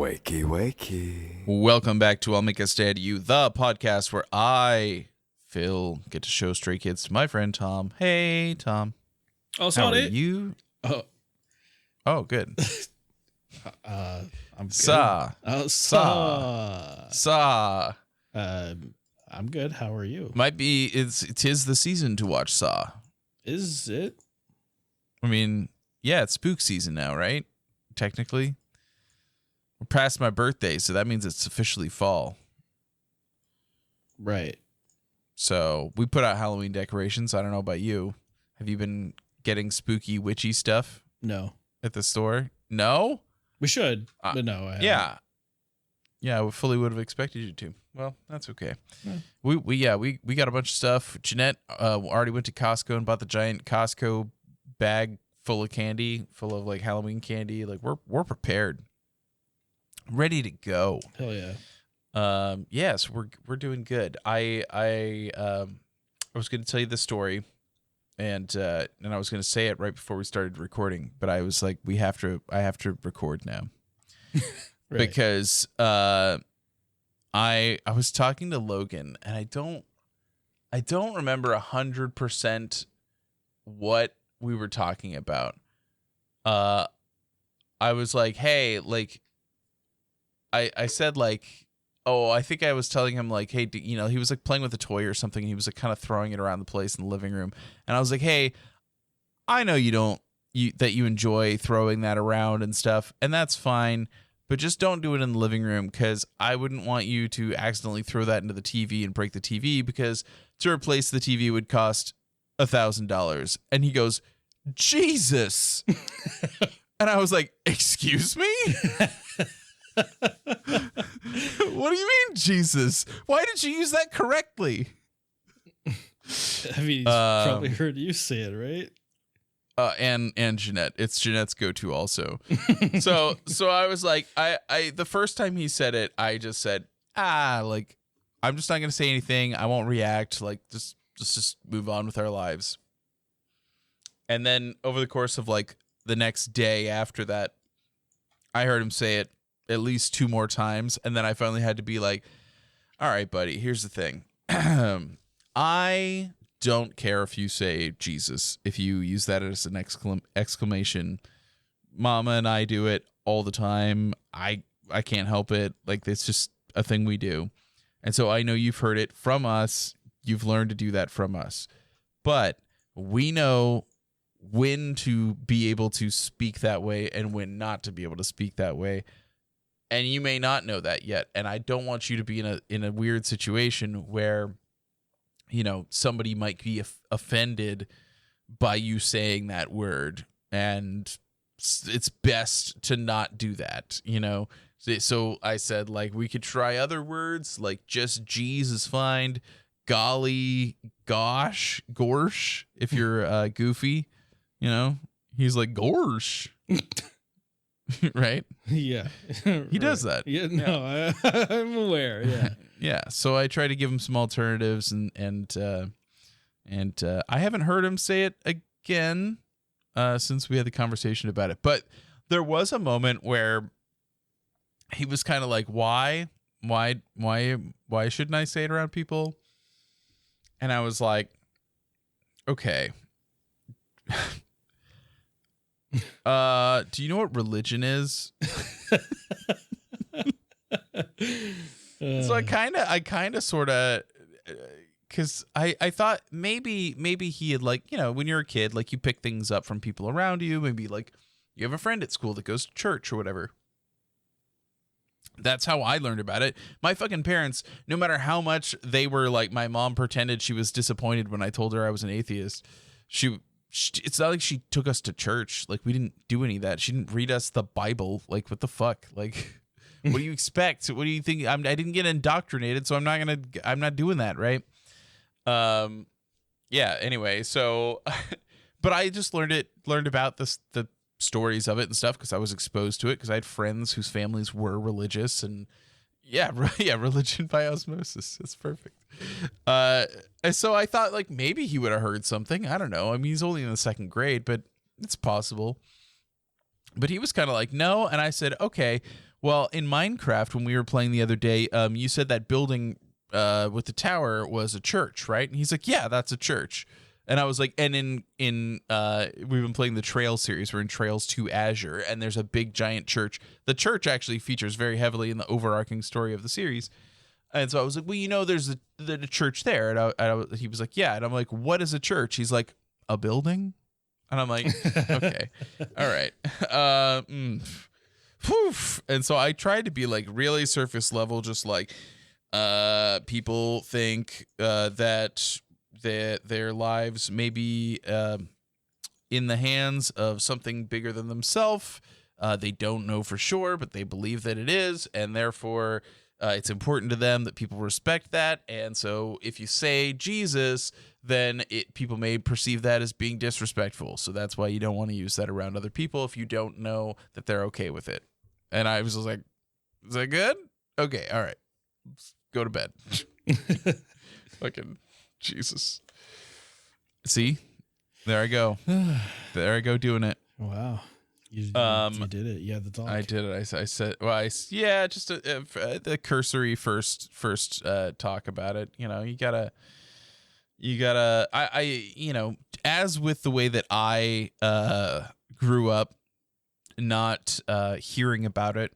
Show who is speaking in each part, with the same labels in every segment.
Speaker 1: Wakey, wakey.
Speaker 2: Welcome back to I'll Make a Stay at You, the podcast where I, Phil, get to show Stray Kids to my friend Tom. Hey, Tom.
Speaker 3: Oh,
Speaker 2: How are
Speaker 3: it?
Speaker 2: you? Oh, good.
Speaker 3: I'm good.
Speaker 2: Sa.
Speaker 3: Oh,
Speaker 2: Sa.
Speaker 3: I'm good. How are you?
Speaker 2: Might be, tis the season to watch Saw.
Speaker 3: Is it?
Speaker 2: I mean, yeah, it's spook season now, right? Technically. We're past my birthday, so that means it's officially fall.
Speaker 3: Right.
Speaker 2: So we put out Halloween decorations. I don't know about you. Have you been getting spooky, witchy stuff
Speaker 3: No.
Speaker 2: at the store? No?
Speaker 3: We should, but no. I
Speaker 2: Yeah. Yeah, I fully would have expected you to. Well, that's okay.
Speaker 3: Yeah.
Speaker 2: We got a bunch of stuff. Jeanette already went to Costco and bought the giant Costco bag full of candy, full of like Halloween candy. Like we're prepared. Ready to go.
Speaker 3: Hell yeah.
Speaker 2: Yes, we're doing good. I was going to tell you the story, and I was going to say it right before we started recording, but I was like, I have to record now.
Speaker 3: Right.
Speaker 2: Because I was talking to Logan, and I don't remember 100% what we were talking about. I was like, hey, like I said like, oh, I think I was telling him like, hey, he was like playing with a toy or something, and he was like kind of throwing it around the place in the living room, and I was like, hey, I know that you enjoy throwing that around and stuff, and that's fine. But just don't do it in the living room, because I wouldn't want you to accidentally throw that into the TV and break the TV, because to replace the TV would cost $1,000. And he goes, Jesus. And I was like, excuse me? What do you mean, Jesus? Why did you use that correctly?
Speaker 3: I mean, he's probably heard you say it, right?
Speaker 2: And Jeanette. It's Jeanette's go-to also. So I was like, I the first time he said it, I just said, like, I'm just not gonna say anything. I won't react. Like, just move on with our lives. And then over the course of like the next day after that, I heard him say it at least 2 more times, and then I finally had to be like, all right, buddy, here's the thing. I don't care if you say Jesus, if you use that as an exclamation. Mama and I do it all the time. I can't help it. Like, it's just a thing we do. And so I know you've heard it from us. You've learned to do that from us. But we know when to be able to speak that way and when not to be able to speak that way. And you may not know that yet. And I don't want you to be in a weird situation where, somebody might be offended by you saying that word, and it's best to not do that, So I said, like, we could try other words, like just G's is fine. Golly, gosh, gorsh, if you're goofy, he's like, gorsh. Right?
Speaker 3: Yeah.
Speaker 2: He does that.
Speaker 3: Yeah, no, yeah. I'm aware. Yeah.
Speaker 2: Yeah, so I try to give him some alternatives, and I haven't heard him say it again since we had the conversation about it. But there was a moment where he was kind of like, "Why shouldn't I say it around people?" And I was like, "Okay." Do you know what religion is? So I kind of sort of, because I thought maybe he had, like, when you're a kid, like, you pick things up from people around you. Maybe like you have a friend at school that goes to church or whatever. That's how I learned about it. My fucking parents, no matter how much they were like, my mom pretended she was disappointed when I told her I was an atheist. It's not like she took us to church. Like, we didn't do any of that. She didn't read us the Bible. Like, what the fuck? Like, what do you expect? What do you think? I didn't get indoctrinated, so I'm not doing that, right? Yeah. Anyway, so, but I just learned about the stories of it and stuff because I was exposed to it, because I had friends whose families were religious, and yeah, religion by osmosis. That's perfect. And so I thought, like, maybe he would have heard something. I don't know. I mean, he's only in the 2nd grade, but it's possible. But he was kind of like, no. And I said, okay, Well, in Minecraft, when we were playing the other day, you said that building with the tower was a church, right? And he's like, yeah, that's a church. And I was like, and in we've been playing the Trail series. We're in Trails to Azure, and there's a big giant church. The church actually features very heavily in the overarching story of the series. And so I was like, well, there's the church there. And he was like, yeah. And I'm like, what is a church? He's like, a building? And I'm like, okay, all right. Whew. And so I tried to be like really surface level, just like people think that their lives may be in the hands of something bigger than themselves. They don't know for sure, but they believe that it is, and therefore it's important to them that people respect that. And so if you say Jesus, then people may perceive that as being disrespectful. So that's why you don't want to use that around other people if you don't know that they're okay with it. And I was just like, is that good? Okay, all right. Let's go to bed. Fucking Jesus. See? There I go. There I go doing it.
Speaker 3: Wow. You did it. You had the talk.
Speaker 2: I did it. I said, well, yeah, just the cursory first talk about it. You gotta, as with the way that I grew up not hearing about it,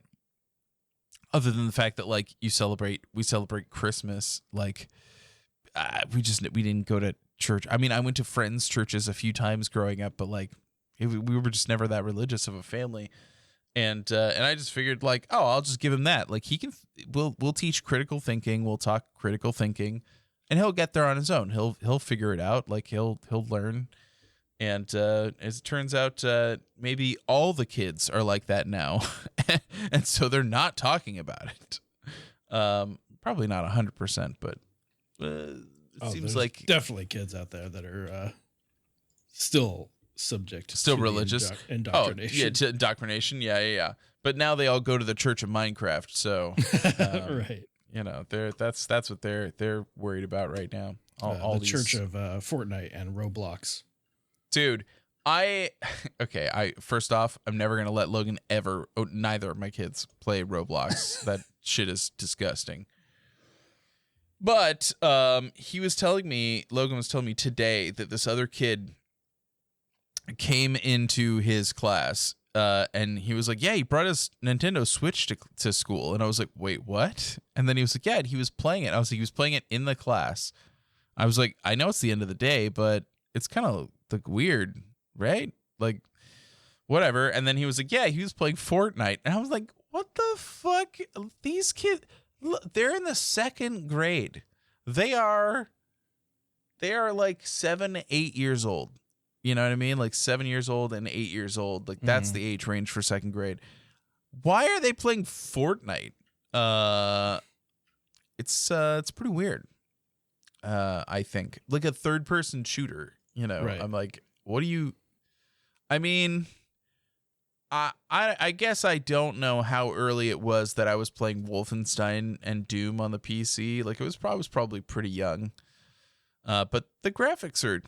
Speaker 2: other than the fact that like we celebrate Christmas, like we didn't go to church. I mean, I went to friends' churches a few times growing up, but like we were just never that religious of a family. And I just figured like, oh, I'll just give him that. Like we'll teach critical thinking. We'll talk critical thinking, and he'll get there on his own. He'll figure it out. Like he'll learn. And as it turns out, maybe all the kids are like that now, and so they're not talking about it. Probably not 100%, but it seems like
Speaker 3: definitely kids out there that are still subject,
Speaker 2: still religious
Speaker 3: indoctrination.
Speaker 2: Oh, yeah, to indoctrination. Yeah. But now they all go to the Church of Minecraft, so
Speaker 3: right.
Speaker 2: That's what they're worried about right now. All
Speaker 3: the
Speaker 2: these...
Speaker 3: Church of Fortnite and Roblox.
Speaker 2: Dude, first off, I'm never going to let Logan neither of my kids play Roblox. That shit is disgusting. But Logan was telling me today that this other kid came into his class and he was like, yeah, he brought his Nintendo Switch to school. And I was like, wait, what? And then he was like, yeah, he was playing it. I was like, he was playing it in the class. I was like, I know it's the end of the day, but it's kind of like weird, right? Like whatever. And then he was like, yeah, he was playing Fortnite. And I was like, what the fuck? These kids, look, they're in the second grade. They are like 7, 8 years old. You know what I mean? Like 7 years old and 8 years old. Like that's the age range for second grade. Why are they playing Fortnite? It's pretty weird. I think like a third person shooter. Right. I'm like, what do you? I mean, I guess I don't know how early it was that I was playing Wolfenstein and Doom on the PC. Like I was probably pretty young. But the graphics are,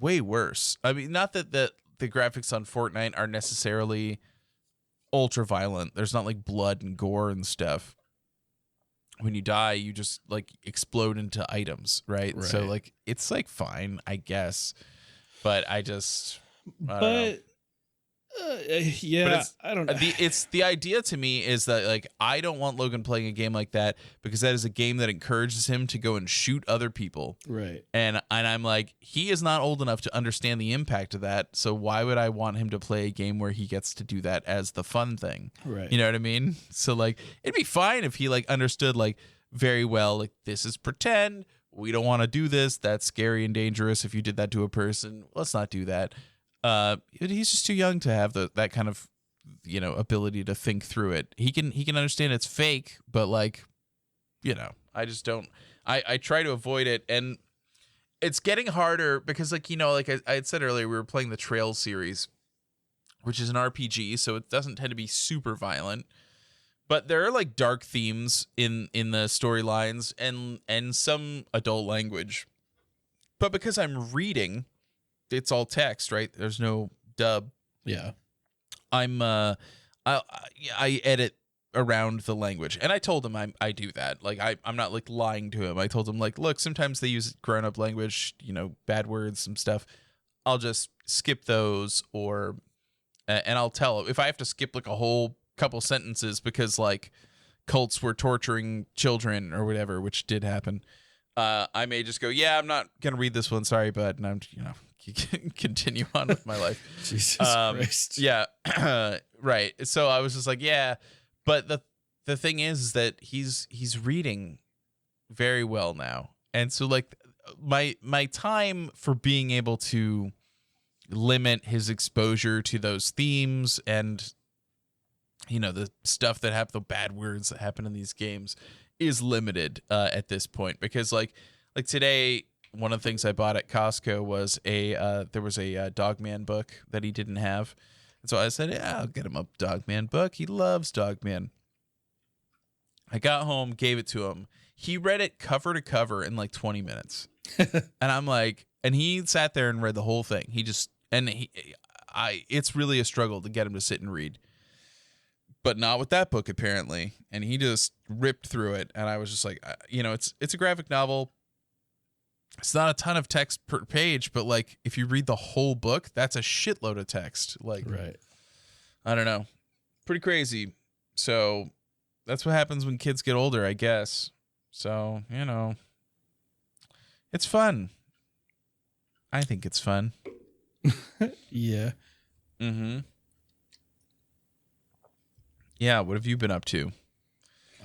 Speaker 2: way worse. I mean, not that the graphics on Fortnite are necessarily ultra violent. There's not like blood and gore and stuff. When you die, you just like explode into items, right? So like it's like fine, I guess. But I don't know.
Speaker 3: Yeah, I don't know.
Speaker 2: It's the idea to me is that like I don't want Logan playing a game like that because that is a game that encourages him to go and shoot other people.
Speaker 3: Right.
Speaker 2: And I'm like, he is not old enough to understand the impact of that. So why would I want him to play a game where he gets to do that as the fun thing?
Speaker 3: Right.
Speaker 2: You know what I mean? So like it'd be fine if he like understood like very well, like this is pretend. We don't want to do this. That's scary and dangerous. If you did that to a person, let's not do that. He's just too young to have that kind of, ability to think through it. He can understand it's fake, but like, I just don't. I try to avoid it, and it's getting harder because, like, like I had said earlier, we were playing the Trail series, which is an RPG, so it doesn't tend to be super violent. But there are like dark themes in the storylines and some adult language. But because I'm reading, it's all text, right? There's no dub.
Speaker 3: Yeah.
Speaker 2: I'm I edit around the language, and I told him I do that. Like I'm not like lying to him. I told him like, look, sometimes they use grown up language, bad words, some stuff. I'll just skip those, and I'll tell him if I have to skip like a whole couple sentences because like cults were torturing children or whatever, which did happen. I may just go, yeah, I'm not gonna read this one, sorry, bud, and I'm continue on with my life.
Speaker 3: Jesus Christ.
Speaker 2: Yeah, right. So I was just like, yeah, but the thing is that he's reading very well now, and so like my time for being able to limit his exposure to those themes and the stuff that the bad words that happen in these games is limited at this point, because like today, one of the things I bought at Costco was there was a Dogman book that he didn't have, and so I said, yeah, I'll get him a Dogman book. He loves Dogman. I got home, gave it to him. He read it cover to cover in like 20 minutes, and I'm like, and he sat there and read the whole thing. It's really a struggle to get him to sit and read. But not with that book, apparently. And he just ripped through it. And I was just like, it's a graphic novel. It's not a ton of text per page, but like if you read the whole book, that's a shitload of text. Like,
Speaker 3: right.
Speaker 2: I don't know. Pretty crazy. So that's what happens when kids get older, I guess. So, it's fun. I think it's fun.
Speaker 3: Yeah.
Speaker 2: Mm-hmm. Yeah, what have you been up to?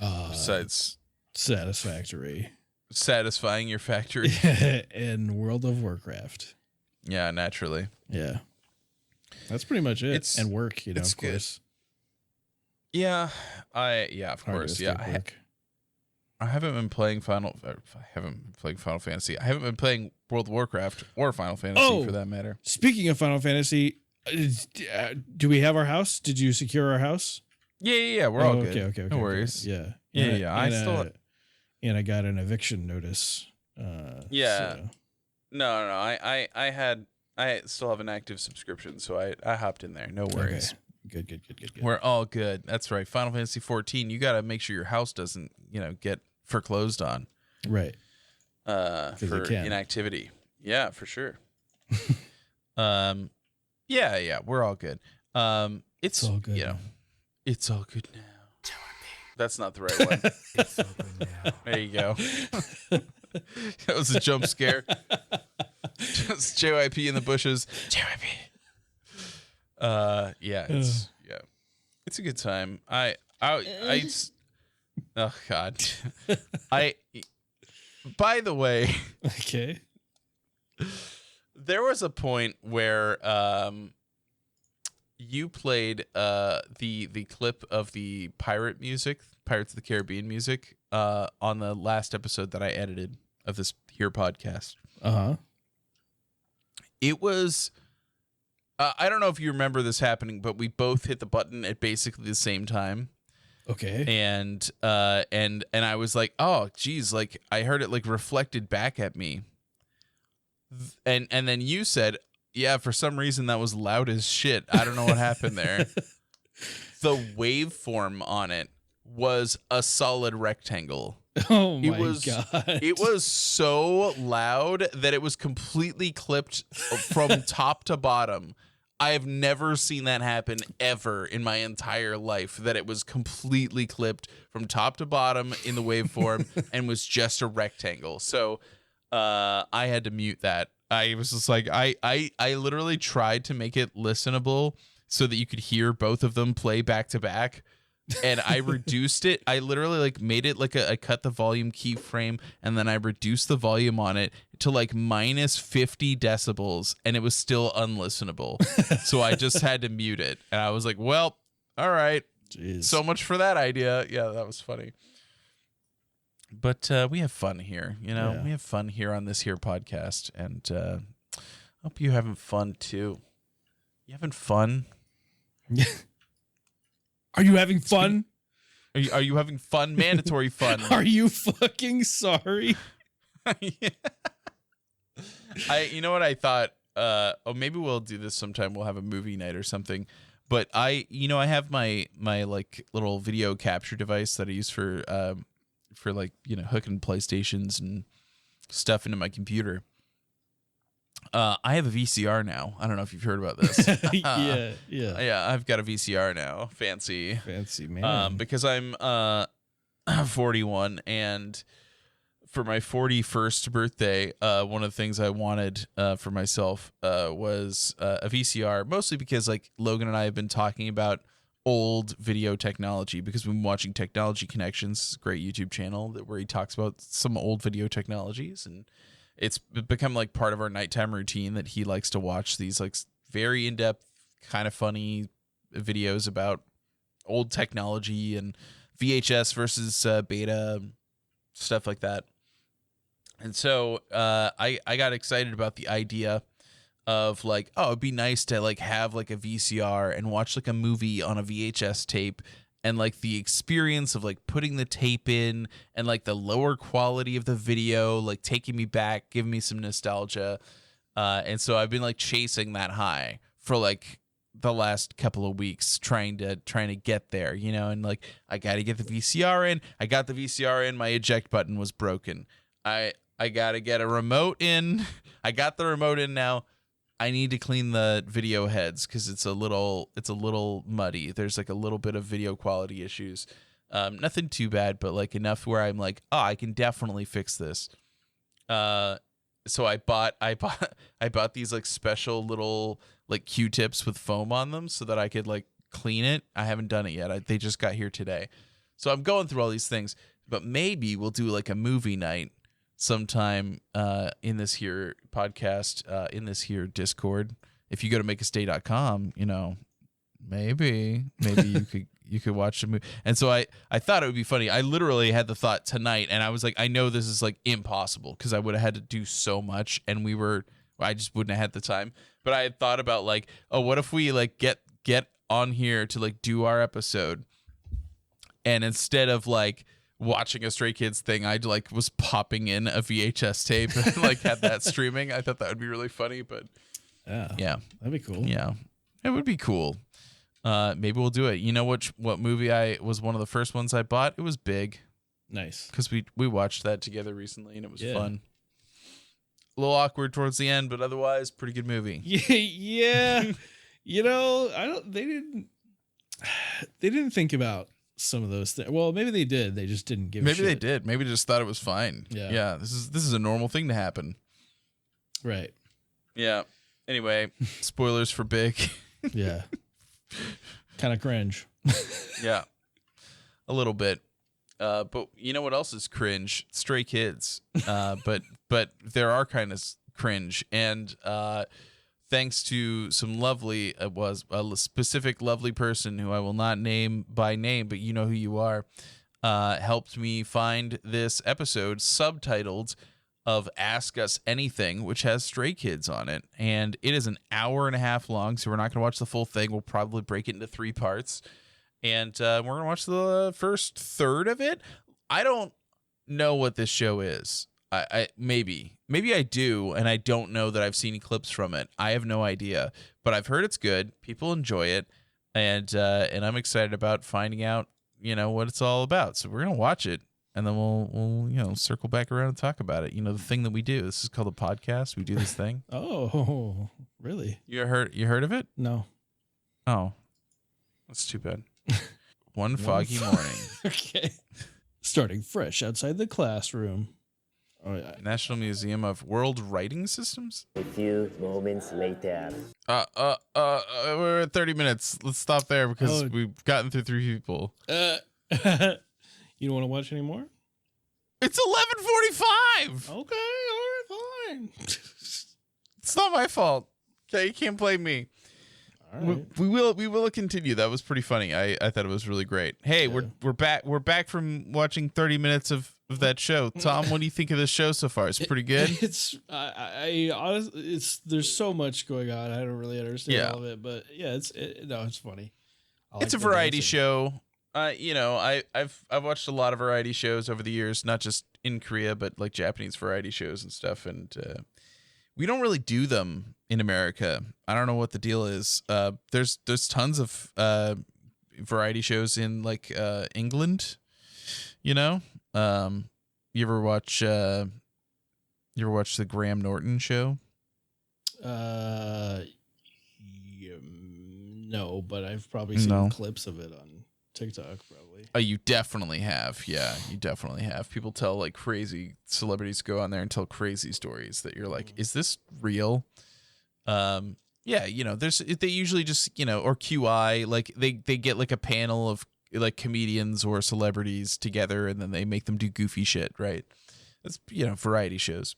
Speaker 2: Besides
Speaker 3: satisfactory.
Speaker 2: Satisfying your factory.
Speaker 3: In World of Warcraft.
Speaker 2: Yeah, naturally.
Speaker 3: Yeah. That's pretty much it. And work, of course.
Speaker 2: Good. Yeah. Of course. Yeah. I haven't been playing Final Fantasy. I haven't been playing World of Warcraft or Final Fantasy for that matter.
Speaker 3: Speaking of Final Fantasy, do we have our house? Did you secure our house?
Speaker 2: Yeah. We're all good.
Speaker 3: Okay.
Speaker 2: No worries.
Speaker 3: Yeah.
Speaker 2: And
Speaker 3: I got an eviction notice.
Speaker 2: Yeah. So. No. I still have an active subscription, so I hopped in there. No worries.
Speaker 3: Okay. Good.
Speaker 2: We're all good. That's right. Final Fantasy 14. You got to make sure your house doesn't, get foreclosed on.
Speaker 3: Right.
Speaker 2: For inactivity. Yeah, for sure. Yeah. We're all good. It's all good. It's all good now. That's not the right one. It's all good now. There you go. That was a jump scare. Just JYP in the bushes. JYP. It's a good time. Oh God. By the way.
Speaker 3: Okay.
Speaker 2: There was a point where you played the clip of the Pirates of the Caribbean music on the last episode that I edited of this here podcast.
Speaker 3: Uh-huh.
Speaker 2: It was I don't know if you remember this happening, but we both hit the button at basically the same time.
Speaker 3: Okay.
Speaker 2: And I was like, "Oh, geez, like I heard it like reflected back at me." And then you said, "Yeah, for some reason that was loud as shit. I don't know what happened there." The waveform on it was a solid rectangle.
Speaker 3: Oh my God.
Speaker 2: It was so loud that it was completely clipped from top to bottom. I have never seen that happen ever in my entire life, that it was completely clipped from top to bottom in the waveform and was just a rectangle. So I had to mute that. I was just like, I literally tried to make it listenable so that you could hear both of them play back to back. And I reduced it. I literally like made it like I cut the volume keyframe and then I reduced the volume on it to like minus 50 decibels and it was still unlistenable. So I just had to mute it. And I was like, well, all right.
Speaker 3: Jeez.
Speaker 2: So much for that idea. Yeah, that was funny. But we have fun here,
Speaker 3: Yeah.
Speaker 2: We have fun here on this here podcast. And hope you're having fun too. You having fun?
Speaker 3: Are you having fun?
Speaker 2: Are you having fun? Mandatory fun.
Speaker 3: Are you fucking sorry?
Speaker 2: Yeah. You know what I thought? Maybe we'll do this sometime. We'll have a movie night or something. But I have my like little video capture device that I use for like, hooking PlayStations and stuff into my computer. I have a VCR now. I don't know if you've heard about this. Yeah, I've got a VCR now. Fancy
Speaker 3: man.
Speaker 2: because I'm 41, and for my 41st birthday, one of the things I wanted for myself was a VCR, mostly because like Logan and I have been talking about old video technology because we've been watching Technology Connections, great YouTube channel where he talks about some old video technologies, and it's become like part of our nighttime routine that he likes to watch these like very in-depth, kind of funny videos about old technology and VHS versus beta, stuff like that. And so I got excited about the idea of like, oh, it'd be nice to like have like a VCR and watch like a movie on a VHS tape, and like the experience of like putting the tape in and like the lower quality of the video, like taking me back, giving me some nostalgia. And so I've been like chasing that high for like the last couple of weeks, trying to get there, and like I got to get the VCR in. I got the VCR in. My eject button was broken. I got to get a remote in. I got the remote in now. I need to clean the video heads because it's a little muddy. There's like a little bit of video quality issues. Nothing too bad, but like enough where I'm like, oh, I can definitely fix this. So I bought these like special little like Q-tips with foam on them so that I could like clean it. I haven't done it yet. They just got here today. So I'm going through all these things, but maybe we'll do like a movie night sometime in this here podcast, in this here Discord. If you go to makeastay.com, maybe you could watch the movie. And so I thought it would be funny. I literally had the thought tonight, and I was like, I know this is like impossible because I would have had to do so much, and I just wouldn't have had the time. But I had thought about like, oh, what if we like get on here to like do our episode, and instead of like watching a Stray Kids thing, I like was popping in a VHS tape and like had that streaming. I thought that would be really funny, but yeah,
Speaker 3: that'd be cool.
Speaker 2: Yeah, it would be cool. Maybe we'll do it. You know what movie was one of the first ones I bought? It was Big.
Speaker 3: Nice.
Speaker 2: Because we watched that together recently and it was fun. A little awkward towards the end, but otherwise pretty good movie.
Speaker 3: Yeah. They didn't think about some of those things. Well, maybe they did. They just didn't give a shit.
Speaker 2: Maybe they did. Maybe they just thought it was fine. Yeah. This is a normal thing to happen.
Speaker 3: Right.
Speaker 2: Yeah. Anyway, spoilers for Big.
Speaker 3: Yeah. Kind of cringe.
Speaker 2: Yeah. A little bit. But you know what else is cringe? Stray Kids. But there are kind of cringe, and thanks to some lovely, was a specific lovely person who I will not name by name, but you know who you are, helped me find this episode subtitled of Ask Us Anything, which has Stray Kids on it. And it is an hour and a half long, so we're not going to watch the full thing. We'll probably break it into 3 parts. And we're going to watch the first third of it. I don't know what this show is. I maybe I do, and I don't know that I've seen clips from it. I have no idea, but I've heard it's good. People enjoy it, and I'm excited about finding out, what it's all about. So we're gonna watch it, and then we'll circle back around and talk about it. The thing that we do. This is called a podcast. We do this thing.
Speaker 3: Oh, really?
Speaker 2: You heard of it?
Speaker 3: No.
Speaker 2: Oh, that's too bad. One foggy morning.
Speaker 3: Okay. Starting fresh outside the classroom. Oh, yeah.
Speaker 2: National Museum of World Writing Systems.
Speaker 1: A few moments later.
Speaker 2: We're at 30 minutes. Let's stop there because we've gotten through 3 people.
Speaker 3: You don't want to watch anymore?
Speaker 2: It's 11:45.
Speaker 3: Okay, all right, fine.
Speaker 2: It's not my fault. Okay, you can't blame me.
Speaker 3: All right.
Speaker 2: We will continue. That was pretty funny. I thought it was really great. Hey, we're back. We're back from watching 30 minutes of that show. Tom, what do you think of this show so far? It's pretty good.
Speaker 3: I honestly, there's so much going on. I don't really understand all of it, but yeah, it's funny.
Speaker 2: It's a variety show. I've watched a lot of variety shows over the years, not just in Korea, but like Japanese variety shows and stuff. And we don't really do them in America. I don't know what the deal is. There's tons of variety shows in like England, you know. You ever watch the Graham Norton show?
Speaker 3: No, but I've probably seen clips of it on TikTok probably.
Speaker 2: Oh, you definitely have. Yeah, you definitely have. People tell like crazy celebrities go on there and tell crazy stories that you're like, is this real? Yeah, you know, they usually just, you know, or QI, like they get like a panel of like comedians or celebrities together and then they make them do goofy shit, right? That's, you know, variety shows.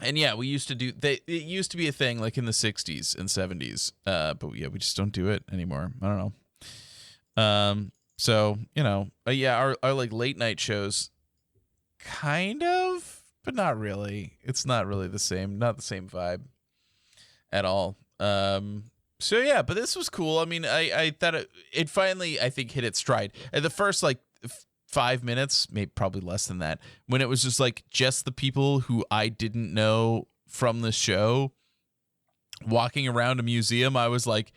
Speaker 2: And yeah, we used to do it used to be a thing like in the 60s and 70s. But yeah, we just don't do it anymore. I don't know. So, you know, yeah, our like late night shows kind of, but not really. It's not really the same, not the same vibe at all. So yeah, but this was cool. I mean, I thought it finally, I think, hit its stride. And the first like 5 minutes, maybe probably less than that, when it was just the people who I didn't know from the show walking around a museum, I was like,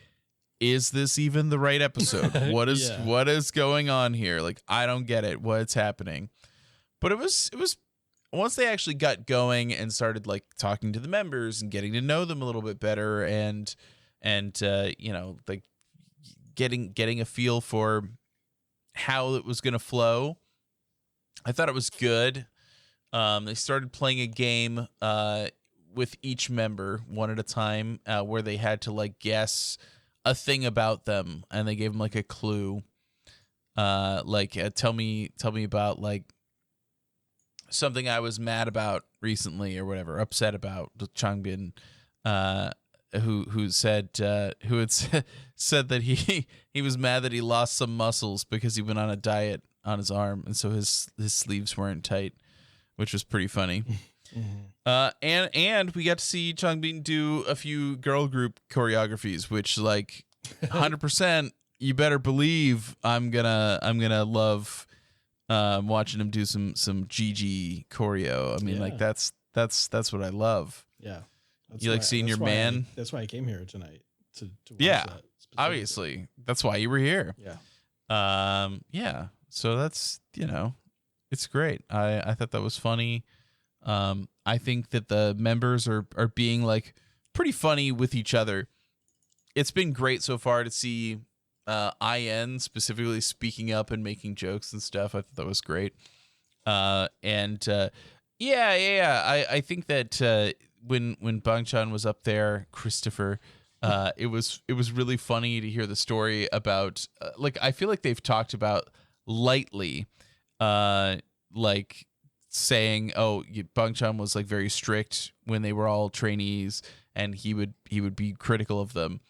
Speaker 2: is this even the right episode? What is going on here? Like, I don't get it. What's happening? But it was once they actually got going and started like talking to the members and getting to know them a little bit better and you know, like getting a feel for how it was going to flow. I thought it was good. They started playing a game with each member one at a time where they had to like guess a thing about them, and they gave them like a clue. Tell me about like something I was mad about recently or whatever, upset about. Changbin, who had said that he was mad that he lost some muscles because he went on a diet on his arm, and so his sleeves weren't tight, which was pretty funny. And we got to see Changbin do a few girl group choreographies, which like 100%, you better believe I'm gonna love watching him do some GG choreo. I mean, like that's what I love.
Speaker 3: Yeah.
Speaker 2: You like seeing your man?
Speaker 3: That's why I came here tonight to watch that.
Speaker 2: Obviously. That's why you were here.
Speaker 3: Yeah.
Speaker 2: Yeah. So that's, you know, it's great. I thought that was funny. I think that the members are being like pretty funny with each other. It's been great so far to see IN specifically speaking up and making jokes and stuff. I thought that was great. I think that when Bangchan was up there, Christopher, it was really funny to hear the story about like I feel like they've talked about lightly, like saying, oh, Bangchan was like very strict when they were all trainees, and he would be critical of them.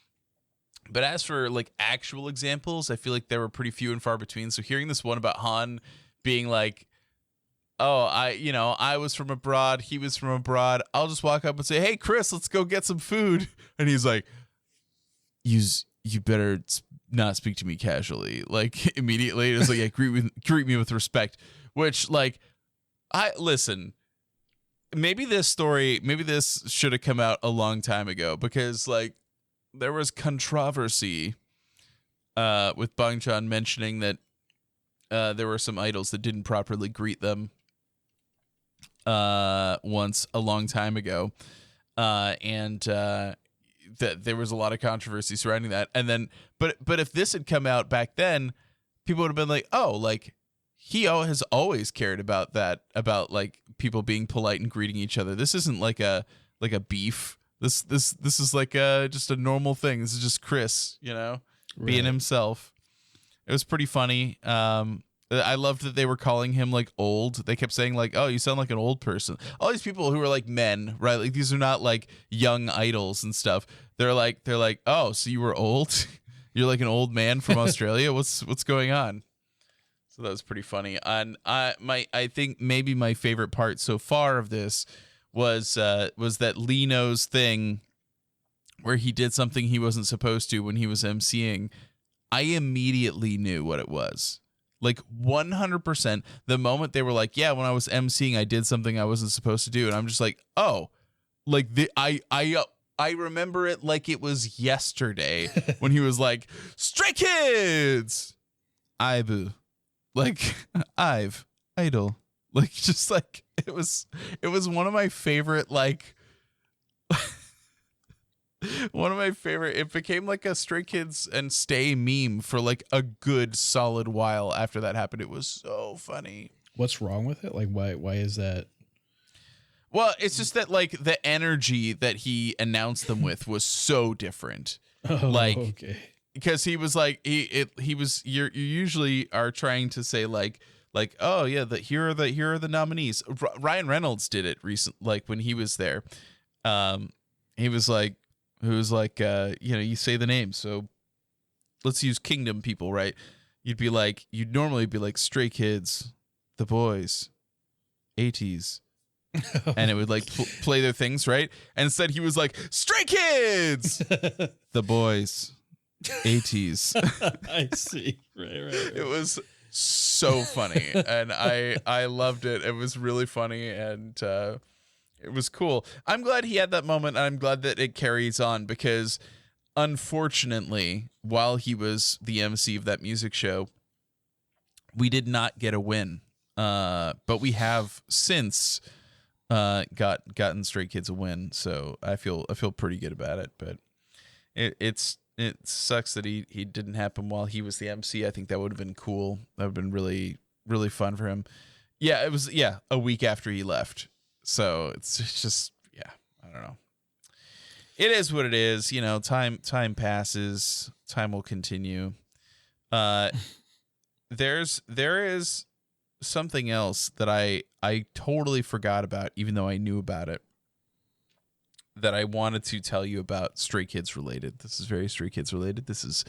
Speaker 2: But as for like actual examples, I feel like there were pretty few and far between. So hearing this one about Han being like, oh, I was from abroad, he was from abroad, I'll just walk up and say, hey, Chris, let's go get some food. And he's like, you better not speak to me casually. Like immediately, it's like, yeah, greet me with respect. Which like, maybe this should have come out a long time ago, because like there was controversy with Bangchan mentioning that there were some idols that didn't properly greet them once a long time ago, and that there was a lot of controversy surrounding that. And then, but if this had come out back then, people would have been like, oh, like he has always cared about that, about like people being polite and greeting each other. This isn't like a beef. This is like just a normal thing. This is just Chris, you know, being himself. It was pretty funny. I loved that they were calling him like old. They kept saying like, oh, you sound like an old person. All these people who are like men, right? Like these are not like young idols and stuff. They're like, oh, so you were old? You're like an old man from Australia? What's going on? So that was pretty funny. And I think maybe my favorite part so far of this was that Lino's thing where he did something he wasn't supposed to when he was emceeing. I immediately knew what it was. Like 100%. The moment they were like, yeah, when I was emceeing, I did something I wasn't supposed to do. And I'm just like, oh, Like I remember it like it was yesterday when he was like, Stray Kids, Ibu, like I've idol, like just like it was one of my favorite like. One of my favorite, it became like a Stray Kids and Stay meme for like a good solid while after that happened. It was so funny.
Speaker 3: What's wrong with it? Like, why is that?
Speaker 2: Well, it's just that like the energy that he announced them with was so different.
Speaker 3: Oh,
Speaker 2: like,
Speaker 3: okay.
Speaker 2: Because he was like, he was, you usually are trying to say like, oh yeah, here are the nominees. Ryan Reynolds did it recent, like when he was there. He was like, you say the names. So let's use Kingdom people, right? You'd normally be like Stray Kids, The Boys, 80s. And it would like play their things, right? And instead he was like, Stray Kids, The Boys, 80s.
Speaker 3: I see. Right.
Speaker 2: It was so funny. And I loved it. It was really funny. And, it was cool. I'm glad he had that moment, and I'm glad that it carries on because, unfortunately, while he was the MC of that music show, we did not get a win. But we have since gotten Stray Kids a win, so I feel pretty good about it. But it sucks that he didn't happen while he was the MC. I think that would have been cool. That would have been really really fun for him. Yeah, it was a week after he left. So it's just, I don't know. It is what it is. Time passes. Time will continue. There is something else that I totally forgot about, even though I knew about it, that I wanted to tell you about Stray Kids related. This is very Stray Kids related. This is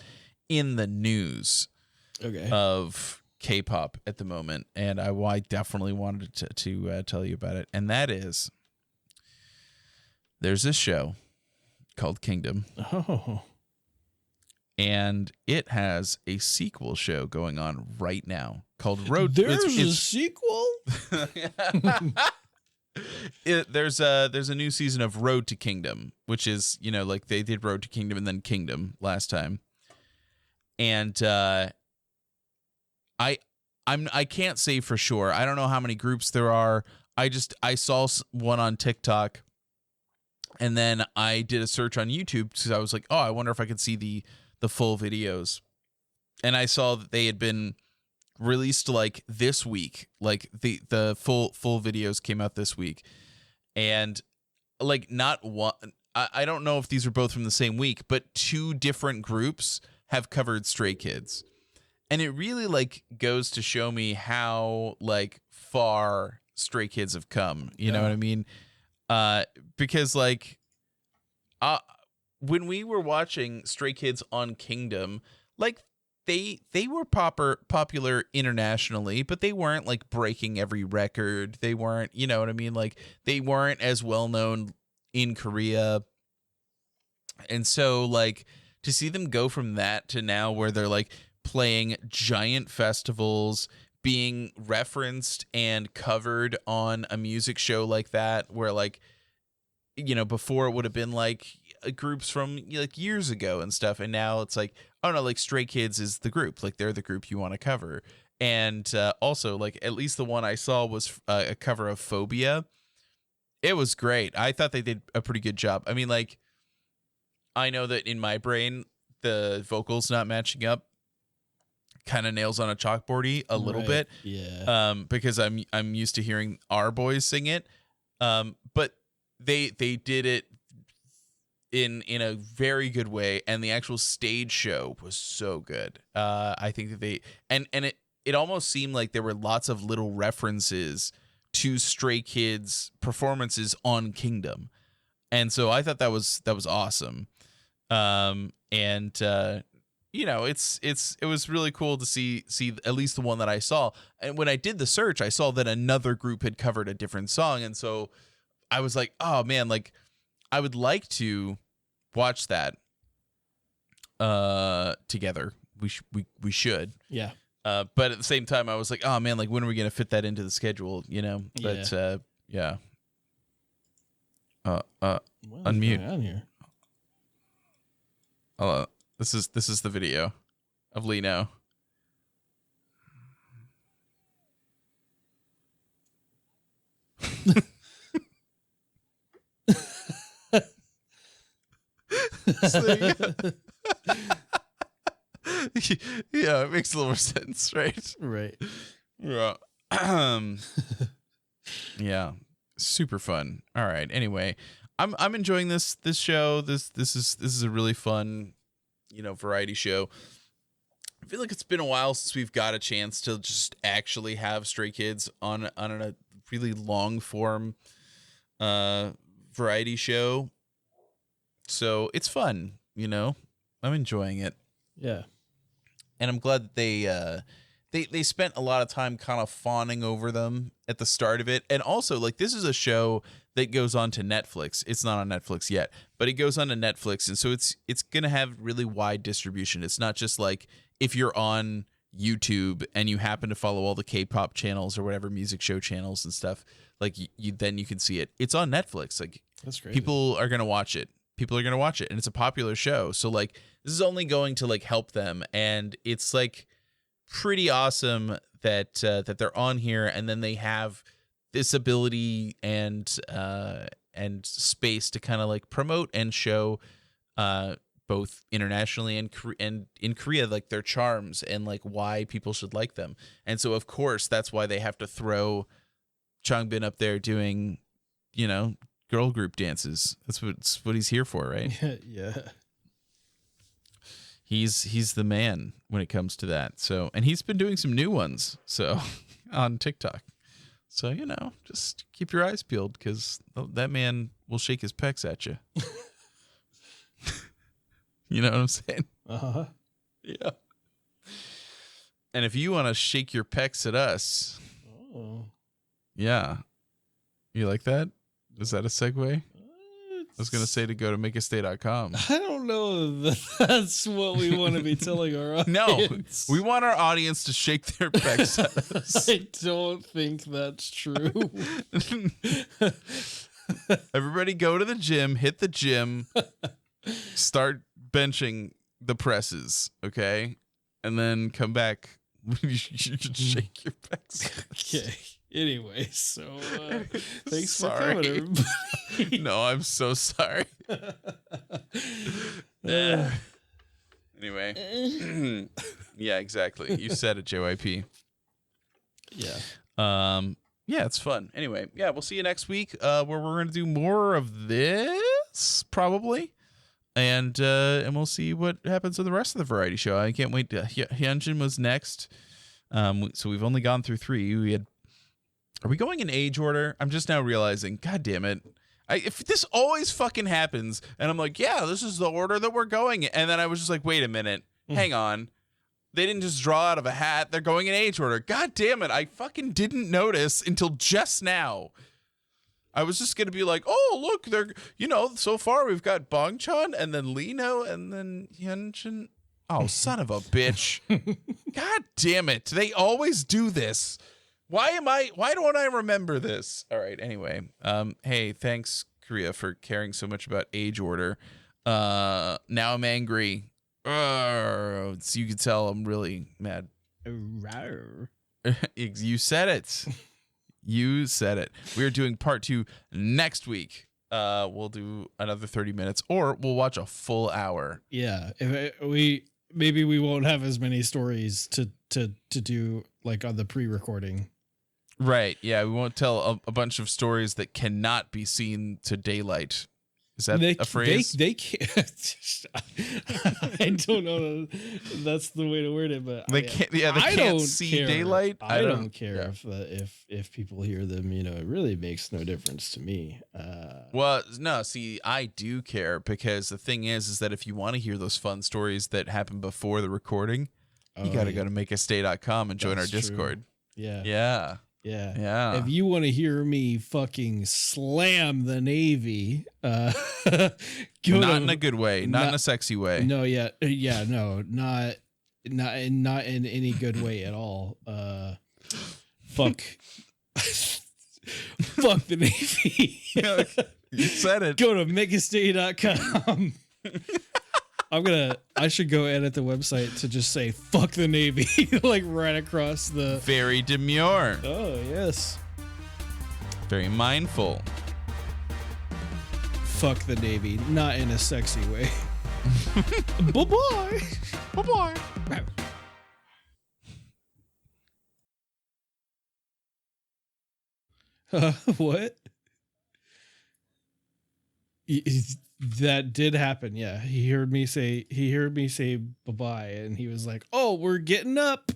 Speaker 2: in the news of K-pop at the moment, and I definitely wanted to tell you about it, and that is there's this show called Kingdom, and it has a sequel show going on right now called Road.
Speaker 3: There's a sequel.
Speaker 2: There's a new season of Road to Kingdom, which is like they did Road to Kingdom and then Kingdom last time, and I can't say for sure. I don't know how many groups there are. I saw one on TikTok, and then I did a search on YouTube because I was like, oh, I wonder if I could see the full videos, and I saw that they had been released like this week. Like the full videos came out this week, and like not one. I don't know if these are both from the same week, but 2 different groups have covered Stray Kids. And it really like goes to show me how like far Stray Kids have come. You know what I mean? Because like when we were watching Stray Kids on Kingdom, like they were popular internationally, but they weren't like breaking every record. They weren't, you know what I mean? Like they weren't as well known in Korea. And so like to see them go from that to now where they're like playing giant festivals, being referenced and covered on a music show like that, where like, before it would have been like groups from like years ago and stuff. And now it's like, oh no, like Stray Kids is the group, like they're the group you want to cover. And also like at least the one I saw was a cover of Phobia. It was great. I thought they did a pretty good job. I mean, like, I know that in my brain, the vocals not matching up kind of nails on a chalkboardy a little bit.
Speaker 3: Yeah.
Speaker 2: Because I'm used to hearing our boys sing it. But they did it in a very good way, and the actual stage show was so good. I think that they and it almost seemed like there were lots of little references to Stray Kids performances on Kingdom. And so I thought that was awesome. It was really cool to see at least the one that I saw. And when I did the search, I saw that another group had covered a different song. And so I was like, oh man, like I would like to watch that together. We should.
Speaker 3: Yeah.
Speaker 2: But at the same time, I was like, oh man, like when are we going to fit that into the schedule? But yeah.
Speaker 3: What is
Speaker 2: Unmute.
Speaker 3: going on here?
Speaker 2: This is the video of Lino. Yeah, it makes a little more sense, right?
Speaker 3: Right.
Speaker 2: Yeah. Yeah. Super fun. All right. Anyway, I'm enjoying this show. This is a really fun, variety show. I feel like it's been a while since we've got a chance to just actually have Stray Kids on a really long form variety show. So it's fun, I'm enjoying it.
Speaker 3: Yeah.
Speaker 2: And I'm glad that they spent a lot of time kind of fawning over them at the start of it. And also, like, this is a show that goes on to Netflix. It's not on Netflix yet, but it goes on to Netflix. And so it's going to have really wide distribution. It's not just like if you're on YouTube and you happen to follow all the K-pop channels or whatever music show channels and stuff, like then you can see it. It's on Netflix. Like,
Speaker 3: That's great.
Speaker 2: people are going to watch it. And it's a popular show. So like, this is only going to like help them. And it's like pretty awesome that they're on here, and then they have this ability and space to kind of like promote and show both internationally and in Korea, like, their charms and like why people should like them. And so of course that's why they have to throw Changbin up there doing, girl group dances. That's what he's here for, right?
Speaker 3: Yeah.
Speaker 2: He's the man when it comes to that. So, and he's been doing some new ones, so on TikTok. So, just keep your eyes peeled, because that man will shake his pecs at you. You know what I'm saying?
Speaker 3: Uh-huh.
Speaker 2: Yeah. And if you want to shake your pecs at us, yeah. You like that? Is that a segue? I was going to say to go to makeastay.com.
Speaker 3: I don't know that that's what we want to be telling our audience.
Speaker 2: No, we want our audience to shake their pecs at us.
Speaker 3: I don't think that's true.
Speaker 2: Everybody go to the gym, hit the gym, start benching the presses, okay? And then come back. You can shake your pecs.
Speaker 3: Okay. Anyway, so thanks for
Speaker 2: Sorry.
Speaker 3: coming, everybody.
Speaker 2: No, I'm so sorry. Anyway. Yeah, exactly. You said it, JYP.
Speaker 3: Yeah.
Speaker 2: Yeah, it's fun. Anyway, yeah, we'll see you next week, where we're going to do more of this, probably. And we'll see what happens in the rest of the variety show. I can't wait. Hyunjin was next. So we've only gone through 3. Are we going in age order? I'm just now realizing, God damn it. If this always fucking happens, and I'm like, yeah, this is the order that we're going in. And then I was just like, wait a minute. Hang on. They didn't just draw out of a hat. They're going in age order. God damn it. I fucking didn't notice until just now. I was just going to be like, oh, look, they're, so far we've got Bongchan and then Lino and then Hyunjin. Oh, son of a bitch. God damn it. They always do this. Why don't I remember this? All right. Anyway, hey, thanks, Korea, for caring so much about age order. Now I'm angry. So you can tell I'm really mad. You said it. You said it. We are doing part 2 next week. We'll do another 30 minutes, or we'll watch a full hour.
Speaker 3: Yeah. Maybe we won't have as many stories to do like on the pre-recording.
Speaker 2: Right. Yeah. We won't tell a bunch of stories that cannot be seen to daylight. Is that a phrase?
Speaker 3: They can't. I don't know. That's the way to word it, but
Speaker 2: they can't. Yeah, they can't see daylight.
Speaker 3: I don't care if people hear them. It really makes no difference to me.
Speaker 2: Well, no. See, I do care, because the thing is that if you want to hear those fun stories that happen before the recording, you got to go to makeastay.com and join our Discord.
Speaker 3: True. Yeah.
Speaker 2: Yeah.
Speaker 3: Yeah.
Speaker 2: Yeah.
Speaker 3: If you want to hear me fucking slam the Navy,
Speaker 2: not in a good way, not in a sexy way.
Speaker 3: No, no, not in any good way at all. Fuck Fuck the Navy.
Speaker 2: You said it.
Speaker 3: Go to makeitstay.com. I should go edit the website to just say fuck the Navy, like right across the.
Speaker 2: Very demure.
Speaker 3: Oh, yes.
Speaker 2: Very mindful.
Speaker 3: Fuck the Navy, not in a sexy way. Bye-bye.
Speaker 2: Bye-bye.
Speaker 3: What? That did happen. Yeah, he heard me say bye-bye, and he was like, "Oh, we're getting up."